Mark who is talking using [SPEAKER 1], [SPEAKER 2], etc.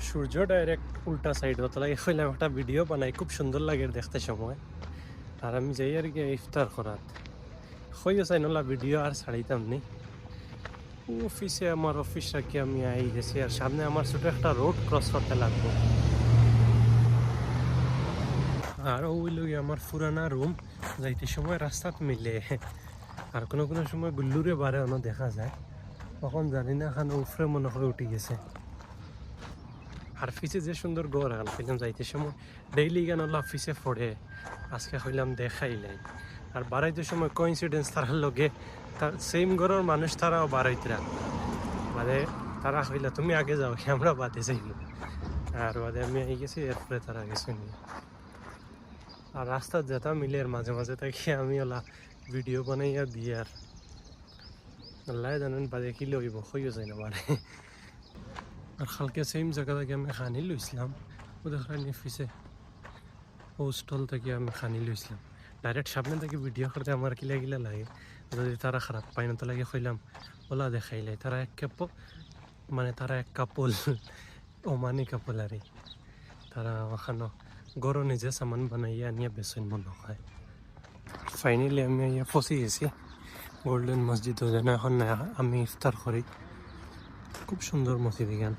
[SPEAKER 1] সূর্য direct উল্টা side হতো লাগে হইলাম একটা ভিডিও বানাই খুব সুন্দর লাগে দেখতে সময়। আর আমি যাই আর কি ইফতার করাত হয়ে চাই নলা ভিডিও আর ছাড়িতাম নি। অফিসে আমার অফিস রাখি আমি আই গেছি আর সামনে আমার ছোট একটা রোড ক্রস করতে লাগবো। আর ওই লোক আমার পুরানা রুম যাইতে সময় রাস্তাত মিলে। আর কোনো কোনো সময় গুল্লুরে বারে অন্য দেখা যায়, তখন জানি না খান উফরে মনে হয় উঠে গেছে। আর ফিসে যে সুন্দর গড় আল কইলাম যাইতে সময় ডেইলি গান হলো অফিসে পড়ে, আজকে হইলাম দেখাইলাই। আর বাড়াইতে সময় কোইন্সিডেন্স তারার লগে তার সেম ঘরের মানুষ তারাও বাড়াইতরা, মানে তারা হইলা তুমি আগে যাও আমরা বাদে যাইব। আর বাদে আমি আই গেছি, এরপরে তারা গেছে নিয়ে। আর রাস্তা যেটা মিলে এর মাঝে মাঝে থাকি আমি ওলা ভিডিও বানাইয়া দিয়ে আর আল্লাহ জানেন বাদে কি লইব হইও যায় না মানে। আর কালকে সেম জায়গা থেকে আমি খানি লইছিলাম, ও দেখানি ফিসে ও স্টল থেকে আমি খানি লইছিলাম। ডাইরেক্ট সামনে থেকে ভিডিও করতে আমার কিলা কিলা লাগে, যদি তারা খারাপ পায় না তো লাগে কইলাম ওলা দেখাইলাই তারা এক কাপ, মানে তারা এক কাপল ওমানি কাপল আরে তারা ওখানো গরো নিজে সামান বানাইয়া নিয়ে বেসন মনে হয়। ফাইনালি আমি ফসি গেছি গোল্ডেন মসজিদ, যেন এখন আমি ইফতার করি। খুব সুন্দর মসজিদ এখান।